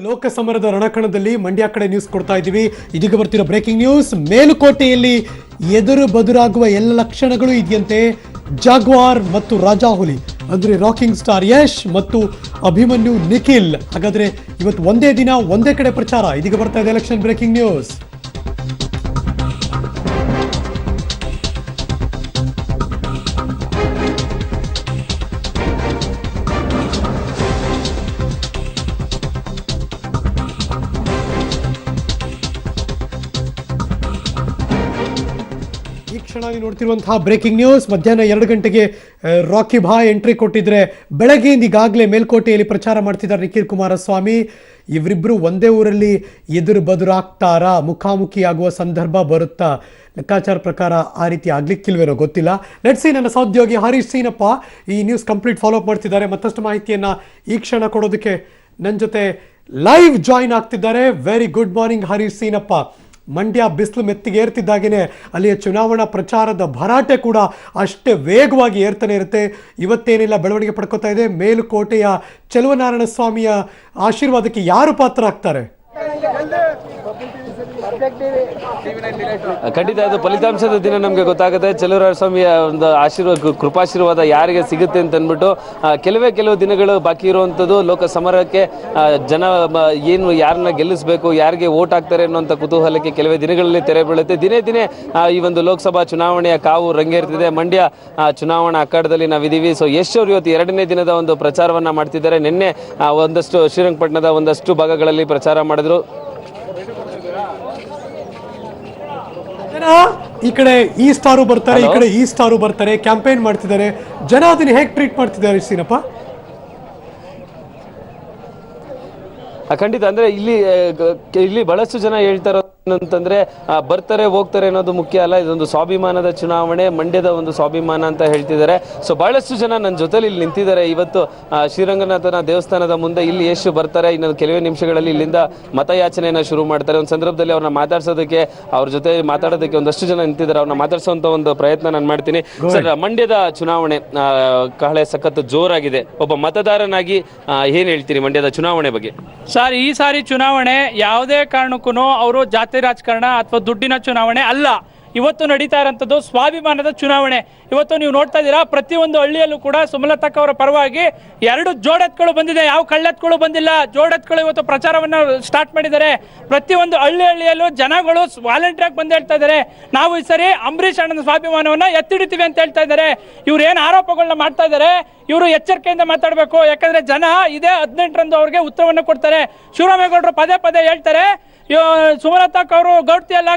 ಲೋಕಸಮರದ ರಣಕಣದಲ್ಲಿ ಮಂಡ್ಯ ಕಡೆ ನ್ಯೂಸ್ ಕೊಡ್ತಾ ಇದ್ದೀವಿ. ಇದೀಗ ಬರ್ತಿರೋ ಬ್ರೇಕಿಂಗ್ ನ್ಯೂಸ್. ಮೇಲುಕೋಟೆಯಲ್ಲಿ ಎದುರು ಬದುರಾಗುವ ಎಲ್ಲ ಲಕ್ಷಣಗಳು ಇದೆಯಂತೆ. ಜಾಗ್ವಾರ್ ಮತ್ತು ರಾಜಾಹುಲಿ ಅಂದ್ರೆ ರಾಕಿಂಗ್ ಸ್ಟಾರ್ ಯಶ್ ಮತ್ತು ಅಭಿಮನ್ಯು ನಿಖಿಲ್. ಹಾಗಾದ್ರೆ ಇವತ್ತು ಒಂದೇ ದಿನ ಒಂದೇ ಕಡೆ ಪ್ರಚಾರ. ಇದೀಗ ಬರ್ತಾ ಇದೆ ಎಲೆಕ್ಷನ್ ಬ್ರೇಕಿಂಗ್ ನ್ಯೂಸ್. ನೀವು ನೋಡ್ತಿರುವಂತಹ ಬ್ರೇಕಿಂಗ್ ನ್ಯೂಸ್. ಮಧ್ಯಾಹ್ನ 2 ಗಂಟೆಗೆ ರಾಕಿ ಭಾಯ್ ಎಂಟ್ರಿ ಕೊಟ್ಟಿದ್ರೆ ಬೆಳಗ್ಗೆಯಿಂದ ಈಗಾಗಲೇ ಮೇಲ್ಕೋಟೆಯಲ್ಲಿ ಪ್ರಚಾರ ಮಾಡ್ತಿದ್ದಾರೆ ನಿಖಿಲ್ ಕುಮಾರಸ್ವಾಮಿ. ಇವರಿಬ್ಬರು ಒಂದೇ ಊರಲ್ಲಿ ಎದುರು ಬದುರಾಗ್ತಾರಾ, ಮುಖಾಮುಖಿ ಆಗುವ ಸಂದರ್ಭ ಬರುತ್ತಾ? ಲೆಕ್ಕಾಚಾರ ಪ್ರಕಾರ ಆ ರೀತಿ ಆಗ್ಲಿಕ್ಕಿಲ್ವೇನೋ ಗೊತ್ತಿಲ್ಲ. Let's see. ನನ್ನ ಸಹೋದ್ಯೋಗಿ ಹರೀಶ್ ಸೀನಪ್ಪ ಈ ನ್ಯೂಸ್ ಕಂಪ್ಲೀಟ್ ಫಾಲೋ ಅಪ್ ಮಾಡ್ತಿದ್ದಾರೆ. ಮತ್ತಷ್ಟು ಮಾಹಿತಿಯನ್ನ ಈ ಕ್ಷಣ ಕೊಡೋದಕ್ಕೆ ನನ್ನ ಜೊತೆ ಲೈವ್ ಜಾಯಿನ್ ಆಗ್ತಿದ್ದಾರೆ. Very good morning Harish Seenappa. Mandya ಬಿಸಿಲು ಮೆತ್ತಿಗೆ ಏರ್ತಿದ್ದಾಗೇನೆ ಅಲ್ಲಿಯ ಚುನಾವಣಾ ಪ್ರಚಾರದ ಭರಾಟೆ ಕೂಡ ಅಷ್ಟೇ ವೇಗವಾಗಿ ಏರ್ತಾನೆ ಇರುತ್ತೆ. ಇವತ್ತೇನೆಲ್ಲ ಬೆಳವಣಿಗೆ ಪಡ್ಕೋತಾ ಇದೆ? ಮೇಲುಕೋಟೆಯ ಚೆಲುವನಾರಾಯಣ ಸ್ವಾಮಿಯ ಆಶೀರ್ವಾದಕ್ಕೆ ಯಾರು ಪಾತ್ರ ಆಗ್ತಾರೆ? ಖಂಡಿತ ಇದು ಫಲಿತಾಂಶದ ದಿನ ನಮಗೆ ಗೊತ್ತಾಗುತ್ತೆ. ಸ್ವಾಮಿಯ ಒಂದು ಕೃಪಾಶೀರ್ವಾದ ಯಾರಿಗೆ ಸಿಗುತ್ತೆ ಅಂತ ಅಂದ್ಬಿಟ್ಟು ಕೆಲವು ದಿನಗಳು ಬಾಕಿ ಇರುವಂಥದ್ದು. ಲೋಕ ಸಮರಕ್ಕೆ ಜನ ಏನು ಯಾರನ್ನ ಗೆಲ್ಲಿಸಬೇಕು, ಯಾರಿಗೆ ವೋಟ್ ಹಾಕ್ತಾರೆ ಅನ್ನುವಂಥ ಕುತೂಹಲಕ್ಕೆ ಕೆಲವೇ ದಿನಗಳಲ್ಲಿ ತೆರೆ ಬೀಳುತ್ತೆ. ದಿನೇ ಈ ಒಂದು ಲೋಕಸಭಾ ಚುನಾವಣೆಯ ಕಾವು ರಂಗೇರ್ತಿದೆ. ಮಂಡ್ಯ ಚುನಾವಣಾ ಅಖಾಡದಲ್ಲಿ ನಾವಿದ್ದೀವಿ. ಸೊ ಯಶ್ ಅವರು ಇವತ್ತು 2ನೇ ದಿನದ ಒಂದು ಪ್ರಚಾರವನ್ನ ಮಾಡ್ತಿದ್ದಾರೆ. ನಿನ್ನೆ ಒಂದಷ್ಟು ಶ್ರೀರಂಗಪಟ್ಟಣದ ಒಂದಷ್ಟು ಭಾಗಗಳಲ್ಲಿ ಪ್ರಚಾರ ಮಾಡಿದ್ರು. ಈ ಕಡೆ ಈ ಸ್ಟಾರು ಬರ್ತಾರೆ, ಈ ಕಡೆ ಈ ಸ್ಟಾರು ಬರ್ತಾರೆ, ಕ್ಯಾಂಪೇನ್ ಮಾಡ್ತಿದ್ದಾರೆ. ಜನ ಅದನ್ನ ಹೇಗೆ ಟ್ರೀಟ್ ಮಾಡ್ತಿದ್ದಾರೆ ಸೀನಪ್ಪ? ಖಂಡಿತ ಅಂದ್ರೆ ಇಲ್ಲಿ ಬಹಳಷ್ಟು ಜನ ಹೇಳ್ತಾರೆ ಅಂತಂದ್ರೆ ಬರ್ತಾರೆ ಹೋಗ್ತಾರೆ ಅನ್ನೋದು ಮುಖ್ಯ ಅಲ್ಲ. ಇದೊಂದು ಸ್ವಾಭಿಮಾನದ ಚುನಾವಣೆ, ಮಂಡ್ಯದ ಒಂದು ಸ್ವಾಭಿಮಾನ ಅಂತ ಹೇಳ್ತಿದ್ದಾರೆ. ಸೊ ಬಹಳಷ್ಟು ಜನ ನನ್ನ ಜೊತೆಲಿ ಇಲ್ಲಿ ನಿಂತಿದ್ದಾರೆ. ಇವತ್ತು ಶ್ರೀರಂಗನಾಥನ ದೇವಸ್ಥಾನದ ಮುಂದೆ ಇಲ್ಲಿ ಎಷ್ಟು ಬರ್ತಾರೆ. ಇನ್ನೊಂದು ಕೆಲವೇ ನಿಮಿಷಗಳಲ್ಲಿ ಇಲ್ಲಿಂದ ಮತಯಾಚನೆಯನ್ನ ಶುರು ಮಾಡ್ತಾರೆ. ಒಂದು ಸಂದರ್ಭದಲ್ಲಿ ಅವ್ರನ್ನ ಮಾತಾಡ್ಸೋದಕ್ಕೆ, ಅವ್ರ ಜೊತೆ ಮಾತಾಡೋದಕ್ಕೆ ಒಂದಷ್ಟು ಜನ ನಿಂತಿದ್ದಾರೆ. ಅವ್ರನ್ನ ಮಾತಾಡ್ಸೋಂತ ಒಂದು ಪ್ರಯತ್ನ ನಾನು ಮಾಡ್ತೀನಿ. ಸರ್, ಮಂಡ್ಯದ ಚುನಾವಣೆ ಕಹಳೆ ಸಖತ್ ಜೋರಾಗಿದೆ. ಒಬ್ಬ ಮತದಾರನಾಗಿ ಏನ್ ಹೇಳ್ತೀರಿ ಮಂಡ್ಯದ ಚುನಾವಣೆ ಬಗ್ಗೆ? ಸರ್, ಈ ಸಾರಿ ಚುನಾವಣೆ ಯಾವುದೇ ಕಾರಣಕ್ಕೂ ಅವರು ಜಾತಿ ರಾಜಕಾರಣ ಅಥವಾ ದುಡ್ಡಿನ ಚುನಾವಣೆ ಅಲ್ಲ. ಇವತ್ತು ನಡೀತಾ ಇರೋಂಥದ್ದು ಸ್ವಾಭಿಮಾನದ ಚುನಾವಣೆ. ಇವತ್ತು ನೀವು ನೋಡ್ತಾ ಇದ್ದೀರಾ, ಪ್ರತಿಯೊಂದು ಹಳ್ಳಿಯಲ್ಲೂ ಕೂಡ ಸುಮಲತಕ್ಕ ಅವರ ಪರವಾಗಿ 2 ಜೋಡೆತ್ಗಳು ಬಂದಿದೆ. ಯಾವ ಕಳ್ಳೆತ್ಗಳು ಬಂದಿಲ್ಲ. ಜೋಡೆತ್ಗಳು ಇವತ್ತು ಪ್ರಚಾರವನ್ನು ಸ್ಟಾರ್ಟ್ ಮಾಡಿದ್ದಾರೆ. ಪ್ರತಿಯೊಂದು ಹಳ್ಳಿಯಲ್ಲೂ ಜನಗಳು ವಾಲಂಟಿಯರ್ ಆಗಿ ಬಂದು ಹೇಳ್ತಾ ಇದ್ದಾರೆ, ನಾವು ಈ ಸರಿ ಅಂಬರೀಷ್ ಅಣ್ಣನ ಸ್ವಾಭಿಮಾನವನ್ನ ಎತ್ತಿಡಿತೀವಿ ಅಂತ ಹೇಳ್ತಾ ಇದ್ದಾರೆ. ಇವ್ರು ಏನು ಆರೋಪಗಳನ್ನ ಮಾಡ್ತಾ ಇದ್ದಾರೆ, ಇವರು ಎಚ್ಚರಿಕೆಯಿಂದ ಮಾತಾಡಬೇಕು. ಯಾಕಂದ್ರೆ ಜನ ಇದೇ 18ರಂದು ಅವ್ರಿಗೆ ಉತ್ತರವನ್ನು ಕೊಡ್ತಾರೆ. ಶಿವರಾಮೇಗೌಡರು ಪದೇ ಹೇಳ್ತಾರೆ, ಸುಮಲತಕ್ಕ ಅವರು ಗೌಡ್ತಿ ಅಲ್ಲ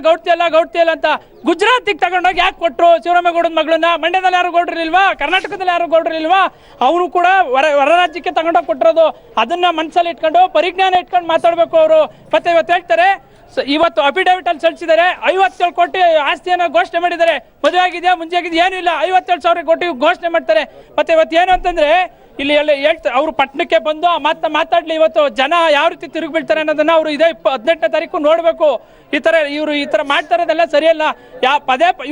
ಅಂತ. ಗುಜರಾತಿಗೆ ತಗೊಂಡೋಗಿ ಯಾಕೆ ಕೊಟ್ಟರು ಶಿವರಾಮೇಗೌಡನ ಮಗಳನ್ನ? ಮಂಡ್ಯದಲ್ಲಿ ಯಾರು ಗೌಡ್ರಿಲ್ವಾ? ಕರ್ನಾಟಕದಲ್ಲಿ ಯಾರು ಗೌಡ್ರಿಲ್ವಾ? ಅವರು ಕೂಡ ಹೊರ ರಾಜ್ಯಕ್ಕೆ ತಗೊಂಡೋಗಿ ಕೊಟ್ಟಿರೋದು. ಅದನ್ನ ಮನಸ್ಸಲ್ಲಿ ಇಟ್ಕೊಂಡು, ಪರಿಜ್ಞಾನ ಇಟ್ಕೊಂಡು ಮಾತಾಡಬೇಕು ಅವರು. ಮತ್ತೆ ಇವತ್ತು ಹೇಳ್ತಾರೆ, ಇವತ್ತು ಅಫಿಡೇವಿಟ್ ಅಲ್ಲಿ ಸಲ್ಲಿಸಿದ್ದಾರೆ. 57 ಕೋಟಿ ಆಸ್ತಿಯನ್ನು ಘೋಷಣೆ ಮಾಡಿದ್ದಾರೆ. ಮದುವೆ ಆಗಿದೆಯಾ, ಮುಂಚೆ ಆಗಿದೆಯಾ, ಏನೂ ಇಲ್ಲ. 57,000 ಕೋಟಿ ಘೋಷಣೆ ಮಾಡ್ತಾರೆ. ಮತ್ತೆ ಇವತ್ತು ಏನು ಅಂತಂದ್ರೆ, ಇಲ್ಲಿ ಎಲ್ಲ ಹೇಳ್ತಾರೆ ಅವರು ಪಟ್ಟಣಕ್ಕೆ ಬಂದು ಆ ಮಾತಾಡ್ಲಿ. ಇವತ್ತು ಜನ ಯಾವ ರೀತಿ ತಿರುಗಿ ಬೀಳ್ತಾರೆ ಅನ್ನೋದನ್ನ ಅವರು ಇದೇ 18ನೇ ತಾರೀಕು ನೋಡ್ಬೇಕು. ಈ ತರ ಮಾಡ್ತಾ ಇರೋದೆಲ್ಲ ಸರಿಯಲ್ಲ.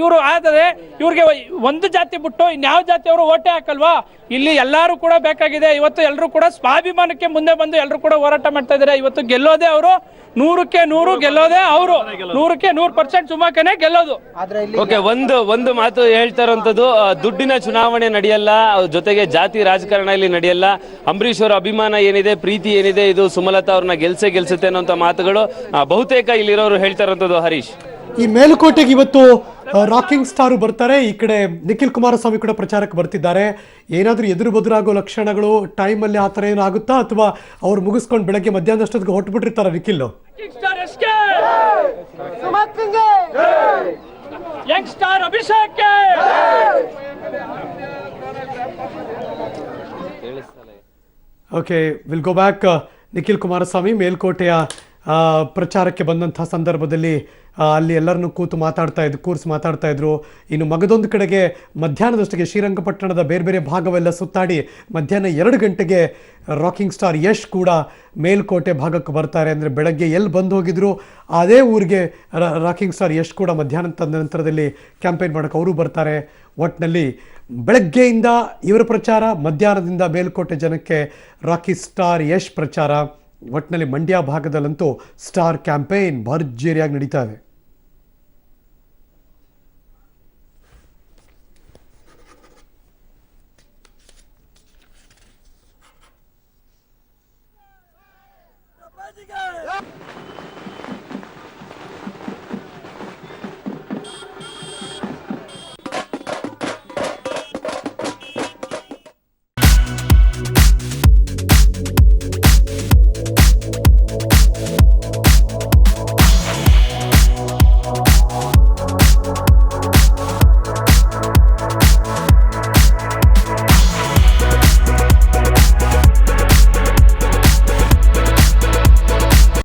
ಇವರು ಆದರೆ ಇವ್ರಿಗೆ ಒಂದು ಜಾತಿ ಬಿಟ್ಟು ಇನ್ಯಾವ ಜಾತಿ ಅವರು ಓಟೆ ಹಾಕಲ್ವಾ? ಇಲ್ಲಿ ಎಲ್ಲರೂ ಕೂಡ ಬೇಕಾಗಿದೆ. ಇವತ್ತು ಎಲ್ಲರೂ ಕೂಡ ಸ್ವಾಭಿಮಾನಕ್ಕೆ ಮುಂದೆ ಬಂದು ಎಲ್ಲರೂ ಕೂಡ ಹೋರಾಟ ಮಾಡ್ತಾ ಇದ್ದಾರೆ. ಇವತ್ತು ಗೆಲ್ಲೋದೇ ಅವರು, 100ಕ್ಕೆ 100 ಗೆಲ್ಲೋದೇ ಅವರು, 100ಕ್ಕೆ 100% ಸುಮಕನೇ ಗೆಲ್ಲೋದು. ಓಕೆ, ಒಂದು ಮಾತು ಹೇಳ್ತಾ ಇರುವಂತದ್ದು, ದುಡ್ಡಿನ ಚುನಾವಣೆ ನಡೆಯಲ್ಲ, ಜೊತೆಗೆ ಜಾತಿ ರಾಜಕಾರಣ ಇಲ್ಲಿ ನಡೆಯಲ್ಲ. ಅಂಬರೀಷ್ ಅವರ ಅಭಿಮಾನ ಏನಿದೆ, ಪ್ರೀತಿ ಏನಿದೆ, ಇದು ಸುಮಲತಾ ಅವ್ರನ್ನ ಗೆಲ್ಸುತ್ತೆ ಅನ್ನೋಂಥ ಮಾತುಗಳು ಬಹುತೇಕ ಇಲ್ಲಿರೋರು ಹೇಳ್ತಾ ಇರುವಂತದ್ದು. ಹರೀಶ್, ಈ ಮೇಲುಕೋಟೆಗೆ ಇವತ್ತು ರಾಕಿಂಗ್ ಸ್ಟಾರು ಬರ್ತಾರೆ. ಈ ಕಡೆ ನಿಖಿಲ್ ಕುಮಾರಸ್ವಾಮಿ ಕೂಡ ಪ್ರಚಾರಕ್ಕೆ ಬರ್ತಿದ್ದಾರೆ. ಏನಾದರೂ ಎದುರು ಬದುರಾಗೋ ಲಕ್ಷಣಗಳು ಟೈಮಲ್ಲಿ ಆ ಥರ ಏನೋ ಆಗುತ್ತಾ, ಅಥವಾ ಅವ್ರು ಮುಗಿಸ್ಕೊಂಡು ಬೆಳಗ್ಗೆ ಮಧ್ಯಾಹ್ನದಷ್ಟೊತ್ತಿಗೆ ಹೊಟ್ಟುಬಿಟ್ಟಿರ್ತಾರ Nikhil? Okay, will go back. Nikhil Kumaraswamy ಮೇಲ್ಕೋಟೆಯ ಪ್ರಚಾರಕ್ಕೆ ಬಂದಂಥ ಸಂದರ್ಭದಲ್ಲಿ ಅಲ್ಲಿ ಎಲ್ಲರನ್ನೂ ಕೂರಿಸಿ ಮಾತಾಡ್ತಾ ಇದ್ರು. ಇನ್ನು ಮಗದೊಂದು ಕಡೆಗೆ ಮಧ್ಯಾಹ್ನದಷ್ಟಿಗೆ ಶ್ರೀರಂಗಪಟ್ಟಣದ ಬೇರೆ ಭಾಗವೆಲ್ಲ ಸುತ್ತಾಡಿ ಮಧ್ಯಾಹ್ನ 2 ಗಂಟೆಗೆ ರಾಕಿಂಗ್ ಸ್ಟಾರ್ ಯಶ್ ಕೂಡ ಮೇಲ್ಕೋಟೆ ಭಾಗಕ್ಕೆ ಬರ್ತಾರೆ. ಅಂದರೆ ಬೆಳಗ್ಗೆ ಎಲ್ಲಿ ಬಂದು ಹೋಗಿದ್ರು ಅದೇ ಊರಿಗೆ ರಾಕಿಂಗ್ ಸ್ಟಾರ್ ಯಶ್ ಕೂಡ ಮಧ್ಯಾಹ್ನದ ನಂತರದಲ್ಲಿ ಕ್ಯಾಂಪೇನ್ ಮಾಡೋಕ್ಕೆ ಅವರು ಬರ್ತಾರೆ. ಒಟ್ಟಿನಲ್ಲಿ ಬೆಳಗ್ಗೆಯಿಂದ ಇವರ ಪ್ರಚಾರ, ಮಧ್ಯಾಹ್ನದಿಂದ ಮೇಲ್ಕೋಟೆ ಜನಕ್ಕೆ ರಾಕಿ ಸ್ಟಾರ್ ಯಶ್ ಪ್ರಚಾರ. ಒಟ್ಟಿನಲ್ಲಿ ಮಂಡ್ಯ ಭಾಗದಲ್ಲಂತೂ ಸ್ಟಾರ್ ಕ್ಯಾಂಪೇನ್ ಭರ್ಜರಿಯಾಗಿ ನಡೀತಾ ಇದೆ.